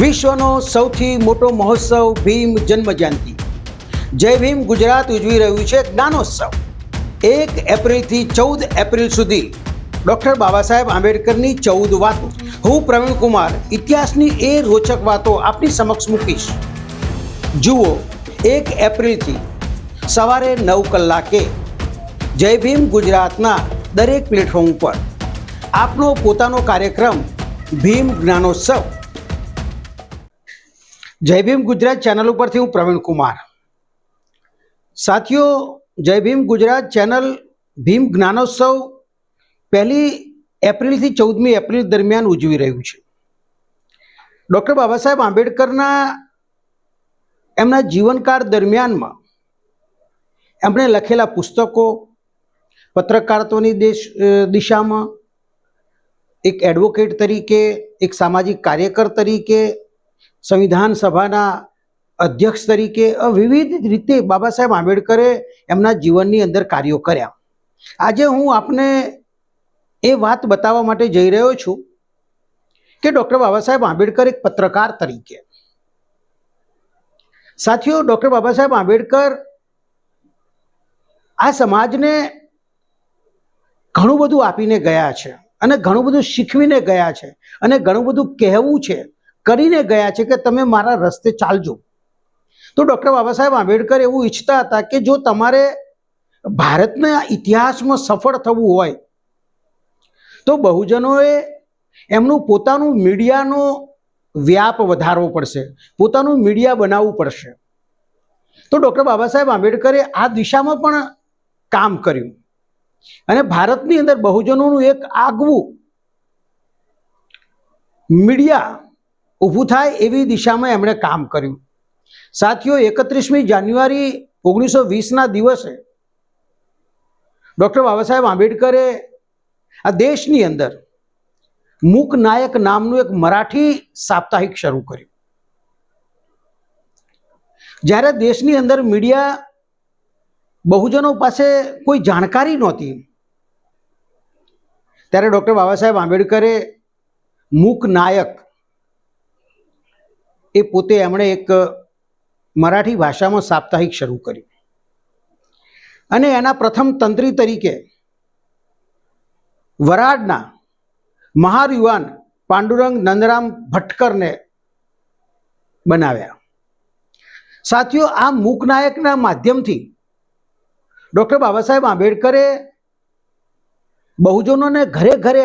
વિશ્વનો સૌથી મોટો મહોત્સવ ભીમ જન્મજયંતિ જય ભીમ ગુજરાત ઉજવી રહ્યું છે જ્ઞાનોત્સવ। 1 એપ્રિલથી 14 એપ્રિલ સુધી ડૉક્ટર બાબા સાહેબ આંબેડકરની 14 વાતો। હું પ્રવીણ કુમાર ઇતિહાસની એ રોચક વાતો આપની સમક્ષ મૂકીશ। જુઓ 1 એપ્રિલથી સવારે 9 કલાકે જય ભીમ ગુજરાતના દરેક પ્લેટફોર્મ પર આપનો પોતાનો કાર્યક્રમ ભીમ જ્ઞાનોત્સવ। જય ભીમ ગુજરાત ચેનલ ઉપરથી હું પ્રવીણ કુમાર। સાથીઓ, જય ભીમ ગુજરાત ચેનલ ભીમ જ્ઞાનોત્સવ 1 એપ્રિલથી 14 એપ્રિલ દરમિયાન ઉજવી રહ્યું છે। ડૉક્ટર બાબા સાહેબ આંબેડકરના એમના જીવનકાળ દરમિયાનમાં એમણે લખેલા પુસ્તકો, પત્રકારત્વની દિશામાં એક એડવોકેટ તરીકે, એક સામાજિક કાર્યકર તરીકે, સંવિધાન સભાના અધ્યક્ષ તરીકે વિવિધ રીતે બાબા સાહેબ આંબેડકરે એમના જીવનની અંદર કાર્યો કર્યા। આજે હું આપને એ વાત બતાવવા માટે જઈ રહ્યો છું કે ડૉક્ટર બાબા સાહેબ આંબેડકર એક પત્રકાર તરીકે, સાથીઓ, ડૉક્ટર બાબા સાહેબ આંબેડકર આ સમાજને ઘણું બધું આપીને ગયા છે અને ઘણું બધું શીખવીને ગયા છે અને ઘણું બધું કહેવું છે, કરીને ગયા છે કે તમે મારા રસ્તે ચાલજો। તો ડૉક્ટર બાબા સાહેબ આંબેડકર એવું ઈચ્છતા હતા કે જો તમારે ભારતના ઇતિહાસમાં સફળ થવું હોય તો બહુજનોએ એમનું પોતાનું મીડિયાનો વ્યાપ વધારવો પડશે, પોતાનું મીડિયા બનાવવું પડશે। તો ડૉક્ટર બાબા સાહેબ આંબેડકરે આ દિશામાં પણ કામ કર્યું અને ભારતની અંદર બહુજનોનું એક આગવું મીડિયા ઊભું થાય એવી દિશામાં એમણે કામ કર્યું। સાથીઓ, 31મી જાન્યુઆરી 1920ના દિવસે ડૉક્ટર બાબા સાહેબ આંબેડકરે આ દેશની અંદર મૂક નાયક નામનું એક મરાઠી સાપ્તાહિક શરૂ કર્યું। જ્યારે દેશની અંદર મીડિયા બહુજનો પાસે કોઈ જાણકારી નહોતી ત્યારે ડૉક્ટર બાબા સાહેબ આંબેડકરે મૂક નાયક એ પોતે એમણે એક મરાઠી ભાષામાં સાપ્તાહિક શરૂ કર્યું અને એના પ્રથમ તંત્રી તરીકે વરાડના મહાયુવાન પાંડુરંગ નંદરામ ભટકરને બનાવ્યા। સાથીઓ, આ મૂકનાયકના માધ્યમથી ડૉક્ટર બાબા સાહેબ આંબેડકરે બહુજનોને ઘરે ઘરે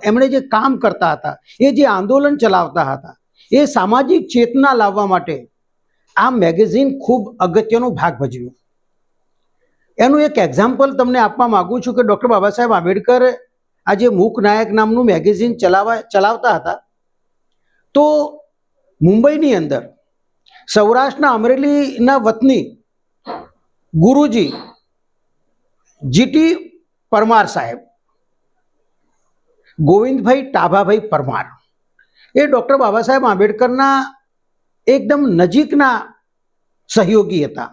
એમણે જે કામ કરતા હતા, એ જે આંદોલન ચલાવતા હતા, એ સામાજિક ચેતના લાવવા માટે આ મેગેઝિન ખૂબ અગત્યનો ભાગ ભજવ્યો। એનું એક એક્ઝામ્પલ તમને આપવા માગું છું કે ડૉક્ટર બાબા સાહેબ આંબેડકર આ જે મૂક નાયક નામનું મેગેઝિન ચલાવતા હતા તો મુંબઈની અંદર સૌરાષ્ટ્રના અમરેલીના વતની ગુરુજી જીટી પરમાર સાહેબ, ગોવિંદભાઈ ટાભાભાઈ પરમાર, એ ડૉક્ટર બાબા સાહેબ આંબેડકરના એકદમ નજીકના સહયોગી હતા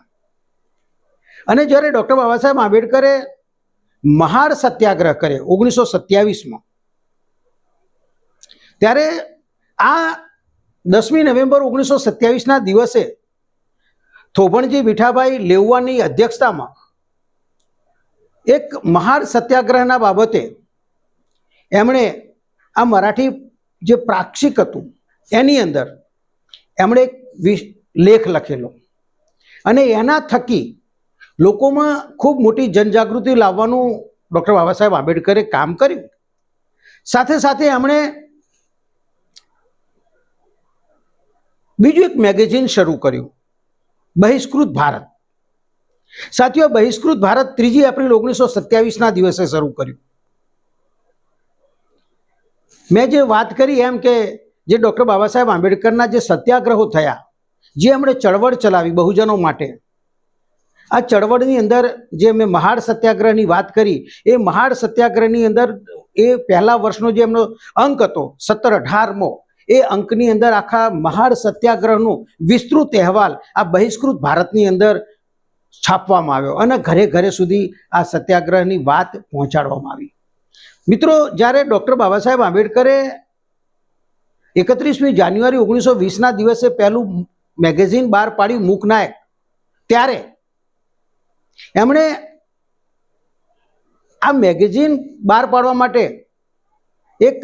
અને જ્યારે ડૉક્ટર બાબા સાહેબ આંબેડકરે મહાડ સત્યાગ્રહ કર્યો 1927માં, ત્યારે આ 10મી નવેમ્બર 1927ના દિવસે થોભણજી વિઠાભાઈ લેઉવાની અધ્યક્ષતામાં એક મહાડ સત્યાગ્રહના બાબતે એમણે આ મરાઠી જે પ્રાક્ષિક હતું એની અંદર એમણે એક લેખ લખેલો અને એના થકી લોકોમાં ખૂબ મોટી જનજાગૃતિ લાવવાનું ડૉક્ટર બાબા સાહેબ આંબેડકરે કામ કર્યું। સાથે સાથે એમણે બીજું એક મેગેઝિન શરૂ કર્યું, બહિષ્કૃત ભારત। સાથીઓ, બહિષ્કૃત ભારત 3 એપ્રિલ 1927ના દિવસે શરૂ કર્યું। મેં જે વાત કરી એમ કે જે ડૉક્ટર બાબા સાહેબ આંબેડકરના જે સત્યાગ્રહો થયા, જે એમણે ચળવળ ચલાવી બહુજનો માટે, આ ચળવળની અંદર જે મેં મહાડ સત્યાગ્રહની વાત કરી, એ મહાડ સત્યાગ્રહની અંદર એ પહેલા વર્ષનો જે એમનો અંક હતો 17-18મો, એ અંકની અંદર આખા મહાડ સત્યાગ્રહનો વિસ્તૃત અહેવાલ આ બહિષ્કૃત ભારતની અંદર છાપવામાં આવ્યો અને ઘરે ઘરે સુધી આ સત્યાગ્રહની વાત પહોંચાડવામાં આવી। મિત્રો, જ્યારે ડૉક્ટર બાબા સાહેબ આંબેડકરે 31મી જાન્યુઆરી 1920ના દિવસે પહેલું મેગેઝિન બહાર પાડ્યું મૂકનાયક, ત્યારે એમણે આ મેગેઝિન બહાર પાડવા માટે એક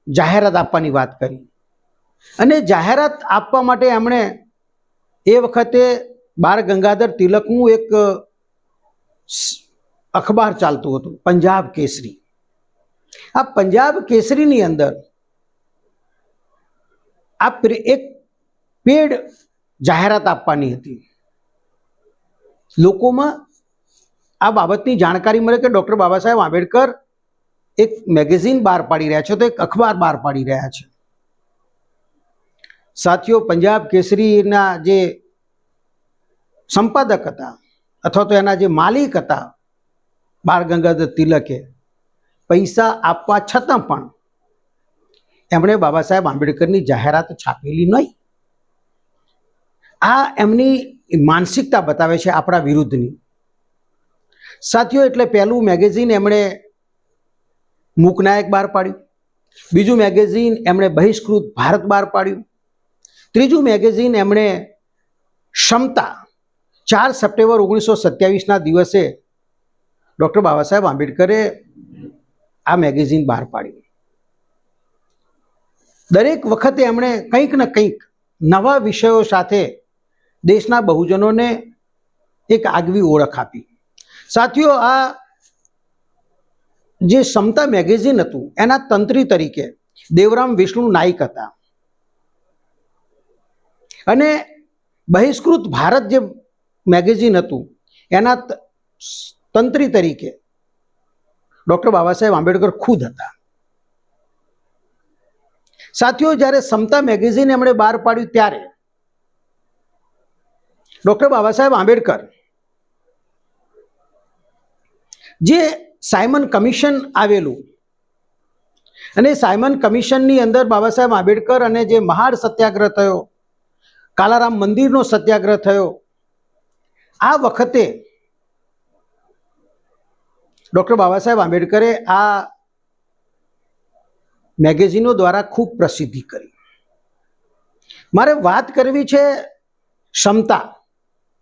જાહેરાત આપવાની વાત કરી, અને જાહેરાત આપવા માટે એમણે એ વખતે બાળ ગંગાધર તિલકનું એક અખબાર ચાલતું હતું, પંજાબ કેસરી. આ પંજાબ કેસરીની અંદર આ એક પેડ જાહેરાત આપવાની હતી. લોકોમાં આ બાબતની જાણકારી મળે કે ડૉક્ટર બાબા સાહેબ આંબેડકર એક મેગેઝિન બહાર પાડી રહ્યા છે, તો એક અખબાર બહાર પાડી રહ્યા છે. સાથીઓ, પંજાબ કેસરીના જે સંપાદક હતા અથવા તો એના જે માલિક હતા બાળ ગંગાધર તિલકે, પૈસા આપવા છતાં પણ એમણે બાબા સાહેબ આંબેડકરની જાહેરાત છાપેલી નહીં. આ એમની માનસિકતા બતાવે છે આપણા વિરુદ્ધની. સાથીઓ, એટલે પહેલું મેગેઝિન એમણે મૂકનાયક બહાર પાડ્યું, બીજું મેગેઝિન એમણે બહિષ્કૃત ભારત બહાર પાડ્યું, ત્રીજું મેગેઝિન એમણે ક્ષમતા 4 સપ્ટેમ્બર 1927ના દિવસે ડૉક્ટર બાબા સાહેબ આંબેડકરે આ મેગેઝિન બહાર પાડ્યું. દરેક વખતે એમણે કંઈક ને કંઈક નવા વિષયો સાથે દેશના બહુજનોને એક આગવી ઓળખ આપી. સાથીઓ, આ જે ક્ષમતા મેગેઝિન હતું એના તંત્રી તરીકે દેવરામ વિષ્ણુ નાઈક હતા, અને બહિષ્કૃત ભારત જે મેગેઝિન હતું એના તંત્રી તરીકે ડૉક્ટર બાબા સાહેબ આંબેડકર ખુદ હતા. સાથીઓ, જ્યારે સમતા મેગેઝિન એમણે બહાર પાડ્યું ત્યારે ડૉક્ટર બાબા સાહેબ આંબેડકર જે સાયમન કમિશન આવેલું, અને સાયમન કમિશનની અંદર બાબા સાહેબ આંબેડકર અને જે મહાડ સત્યાગ્રહ થયો, કાલારામ મંદિરનો સત્યાગ્રહ થયો, આ વખતે ડૉક્ટર બાબા સાહેબ આંબેડકરે આ મેગેઝિનો દ્વારા ખૂબ પ્રસિદ્ધિ કરી. મારે વાત કરવી છે ક્ષમતા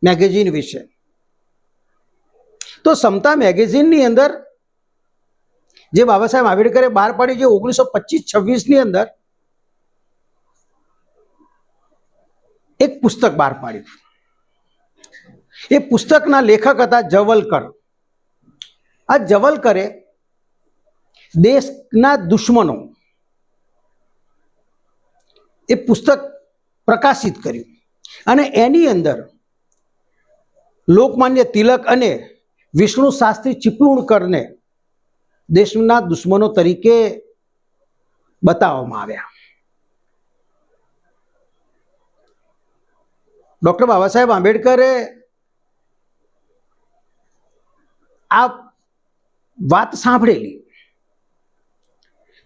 મેગેઝિન વિશે. તો સમતા મેગેઝિનની અંદર જે બાબા સાહેબ આંબેડકરે બહાર પાડી, જે 1925-26ની અંદર એક પુસ્તક બહાર પાડ્યું. એ પુસ્તકના લેખક હતા જવલકર. આ જવલકરે દેશના દુશ્મનો એ પુસ્તક પ્રકાશિત કર્યું, અને એની અંદર લોકમાન્ય તિલક અને વિષ્ણુ શાસ્ત્રી ચિપળૂણકરને દેશના દુશ્મનો તરીકે બતાવવામાં આવ્યા. ડૉક્ટર બાબા સાહેબ આંબેડકરે આ વાત સાંભળેલી,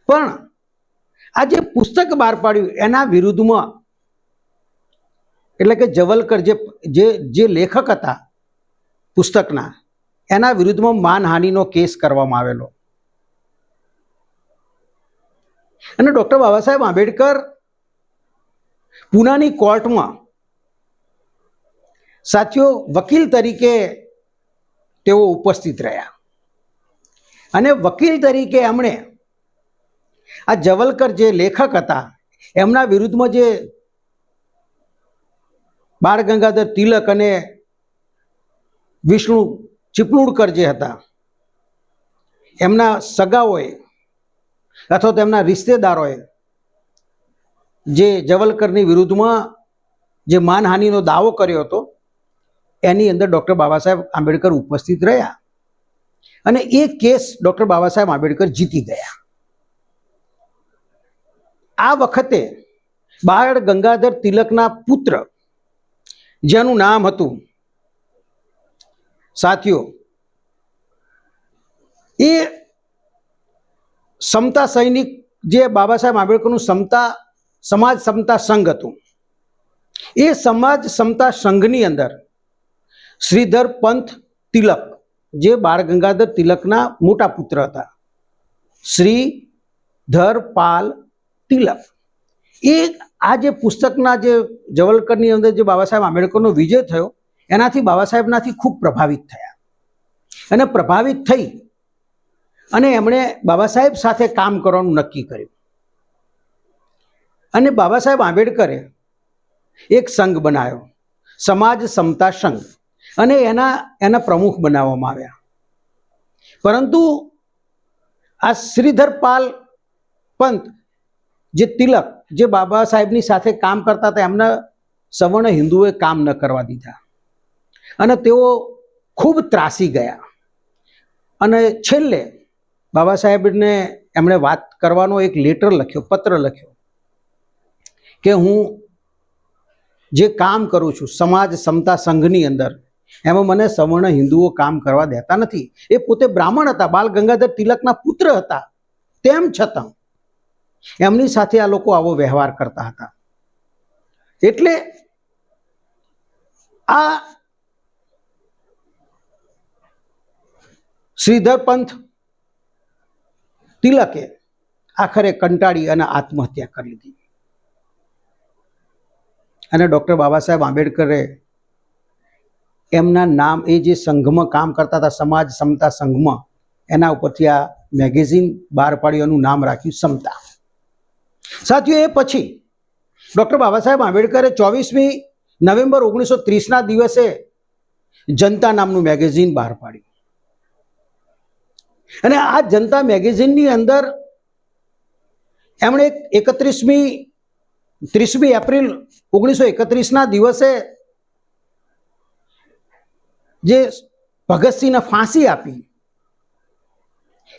પણ આ જે પુસ્તક બહાર પાડ્યું એના વિરુદ્ધમાં, એટલે કે જવલકર જે લેખક હતા પુસ્તકના, એના વિરુદ્ધમાં માનહાનિનો કેસ કરવામાં આવેલો. અને ડૉક્ટર બાબા સાહેબ આંબેડકર પૂનાની કોર્ટમાં સાથીઓ વકીલ તરીકે તેઓ ઉપસ્થિત રહ્યા, અને વકીલ તરીકે એમણે આ જવલકર જે લેખક હતા એમના વિરુદ્ધમાં જે બાળ ગંગાધર તિલક અને વિષ્ણુ ચિપળૂણકર જે હતા, એમના સગાઓએ અથવા તો એમના રિશ્તેદારોએ જે જવલકરની વિરુદ્ધમાં જે માનહાનિનો દાવો કર્યો હતો, એની અંદર ડૉક્ટર બાબા સાહેબ આંબેડકર ઉપસ્થિત રહ્યા, અને એ કેસ ડૉક્ટર બાબા સાહેબ આંબેડકર જીતી ગયા. આ વખતે બાળ ગંગાધર તિલકના પુત્ર, જેનું નામ હતું સાથીઓ, એ સમતા સૈનિક, જે બાબા સાહેબ આંબેડકરનું સમાજ સમતા સંઘ હતું, એ સમાજ સમતા સંઘની અંદર શ્રીધર પંથ તિલક, જે બાળ ગંગાધર તિલકના મોટા પુત્ર હતા, શ્રીધર પાલ તિલક, એ આ જે પુસ્તકના જે જવલકરની અંદર જે બાબા સાહેબ આંબેડકરનો વિજય થયો એનાથી બાબા સાહેબનાથી ખૂબ પ્રભાવિત થયા અને પ્રભાવિત થઈ અને એમણે બાબા સાહેબ સાથે કામ કરવાનું નક્કી કર્યું. અને બાબા સાહેબ આંબેડકરે એક સંઘ બનાવ્યો, સમાજ સમતા સંઘ, અને એના પ્રમુખ બનાવવામાં આવ્યા. પરંતુ આ શ્રીધરપાલ પંત જે તિલક જે બાબા સાહેબની સાથે કામ કરતા હતા એમના સવર્ણ હિન્દુઓએ કામ ન કરવા દીધા અને તેઓ ખૂબ ત્રાસી ગયા. અને છેલ્લે બાબા સાહેબને એમણે વાત કરવાનો એક લેટર લખ્યો, પત્ર લખ્યો કે હું જે કામ કરું છું સમાજ સમતા સંઘની અંદર એમાં મને સવર્ણ હિન્દુઓ કામ કરવા દેતા નથી. એ પોતે બ્રાહ્મણ હતા, બાલ ગંગાધર તિલકના પુત્ર હતા, તેમ છતાં એમની સાથે આ લોકો આવો વ્યવહાર કરતા હતા. એટલે આ શ્રીધર પંથ તિલકે આખરે કંટાળી અને આત્મહત્યા કરી લીધી. અને ડૉક્ટર બાબા સાહેબ આંબેડકરે એમના નામ, એ જે સંઘમાં કામ કરતા હતા સમાજ સમતા સંઘમાં, એના ઉપરથી આ મેગેઝિન બહાર પાડ્યું, એનું નામ રાખ્યું સમતા. સાથીઓ, એ પછી ડૉક્ટર બાબા સાહેબ આંબેડકરે 24મી નવેમ્બર 1930ના દિવસે જનતા નામનું મેગેઝિન બહાર પાડ્યું. અને આ જનતા મેગેઝિનની અંદર એમણે 30મી એપ્રિલ 1931ના દિવસે જે ભગતસિંહને ફાંસી આપી,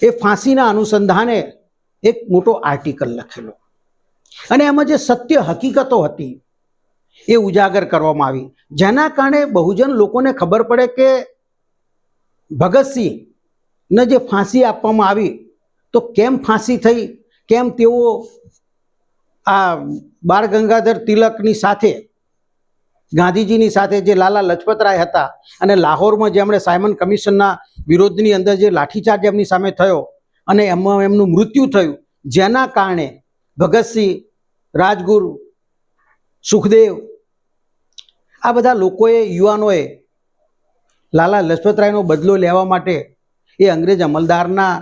એ ફાંસીના અનુસંધાને એક મોટો આર્ટિકલ લખેલો અને એમાં જે સત્ય હકીકતો હતી એ ઉજાગર કરવામાં આવી, જેના કારણે બહુજન લોકોને ખબર પડે કે ભગતસિંહને જે ફાંસી આપવામાં આવી તો કેમ ફાંસી થઈ, કેમ તેઓ આ બાળ ગંગાધર તિલકની સાથે, ગાંધીજીની સાથે જે લાલા લજપતરાય હતા અને લાહોરમાં જેમણે સાયમન કમિશનના વિરોધની અંદર જે લાઠીચાર્જ એમની સામે થયો અને એમાં એમનું મૃત્યુ થયું, જેના કારણે ભગતસિંહ, રાજગુરુ, સુખદેવ, આ બધા લોકોએ, યુવાનોએ લાલા લજપતરાયનો બદલો લેવા માટે એ અંગ્રેજ અમલદારના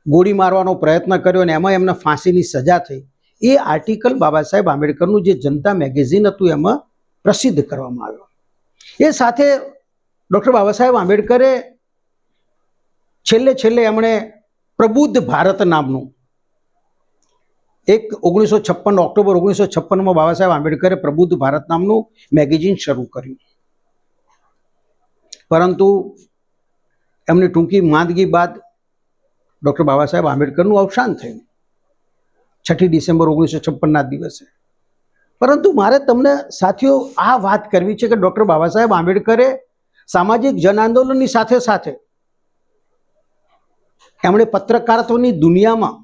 ગોળી મારવાનો પ્રયત્ન કર્યો અને એમાં એમને ફાંસીની સજા થઈ. એ આર્ટિકલ બાબા સાહેબ આંબેડકરનું જે જનતા મેગેઝિન હતું એમાં પ્રસિદ્ધ કરવામાં આવ્યો. એ સાથે ડૉક્ટર બાબા સાહેબ આંબેડકરે છેલ્લે એમણે પ્રબુદ્ધ ભારત નામનું એક 1956 ઓક્ટોબર 1956માં બાબા સાહેબ આંબેડકરે પ્રબુદ્ધ ભારત નામનું મેગેઝિન શરૂ કર્યું. પરંતુ એમની ટૂંકી માંદગી બાદ ડૉક્ટર બાબા સાહેબ આંબેડકરનું અવસાન થયું 6 ડિસેમ્બર 1956ના દિવસે. પરંતુ મારે તમને સાથીઓ આ વાત કરવી છે કે ડૉક્ટર બાબા સાહેબ આંબેડકરે સામાજિક જન આંદોલનની સાથે સાથે એમણે પત્રકારત્વની દુનિયામાં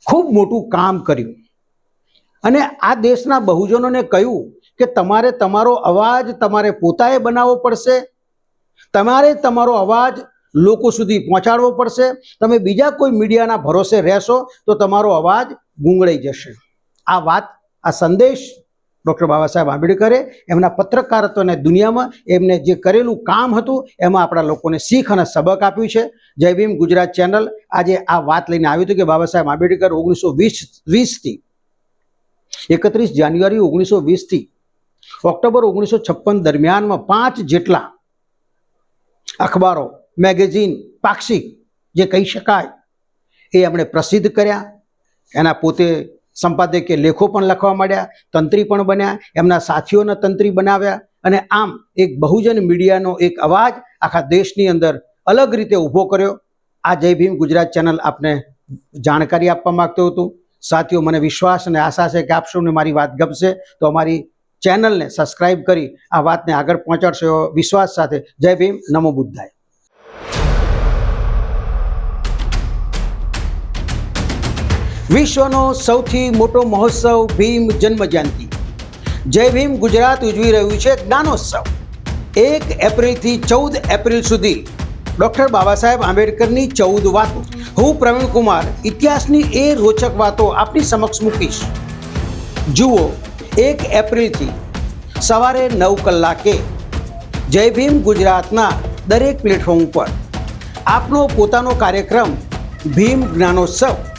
ખૂબ મોટું કામ કર્યું અને આ દેશના બહુજનોને કહ્યું કે તમારે તમારો અવાજ તમારે પોતાએ બનાવવો પડશે, તમારે તમારો અવાજ લોકો સુધી પહોંચાડવો પડશે. તમે બીજા કોઈ મીડિયાના ભરોસે રહેશો તો તમારો અવાજ ગૂંગળાઈ જશે. આ વાત, આ સંદેશ ડૉક્ટર બાબા સાહેબ આંબેડકરે એમના પત્રકારત્વની દુનિયામાં એમને જે કરેલું કામ હતું એમાં આપણા લોકોને શીખ અને સબક આપ્યું છે. જય ભીમ ગુજરાત ચેનલ આજે આ વાત લઈને આવ્યું હતું કે બાબા સાહેબ આંબેડકર 1920થી 31 જાન્યુઆરી 1920થી ઓક્ટોબર 1956 દરમિયાનમાં 5 જેટલા અખબારો, મેગેઝિન, પાક્ષિક જે કહી શકાય એ એમણે પ્રસિદ્ધ કર્યા. એના પોતે સંપાદકીય લેખો પણ લખવા માંડ્યા, તંત્રી પણ બન્યા, એમના સાથીઓને તંત્રી બનાવ્યા અને આમ એક બહુજન મીડિયાનો એક અવાજ આખા દેશની અંદર અલગ રીતે ઊભો કર્યો. આ જય ભીમ ગુજરાત ચેનલ આપને જાણકારી આપવા માંગતો હતો. સાથીઓ, મને વિશ્વાસ અને આશા છે કે આપ સૌને મારી વાત ગમશે તો અમારી ચેનલને સબસ્ક્રાઇબ કરી આ વાતને આગળ પહોંચાડશો એવો વિશ્વાસ સાથે જય ભીમ, નમો બુદ્ધાય. વિશ્વનો સૌથી મોટો મહોત્સવ ભીમ જન્મ જયંતિ જય ભીમ ગુજરાત ઉજવી રહ્યું છે જ્ઞાનોત્સવ. 1 એપ્રિલથી 14 એપ્રિલ સુધી ડૉક્ટર બાબા સાહેબ આંબેડકરની 14 વાતો. હું પ્રવીણ કુમાર ઇતિહાસની એ રોચક વાતો આપની સમક્ષ મૂકીશ. જુઓ 1 એપ્રિલથી સવારે 9 કલાકે જય ભીમ ગુજરાતના દરેક પ્લેટફોર્મ પર આપનો પોતાનો કાર્યક્રમ ભીમ જ્ઞાનોત્સવ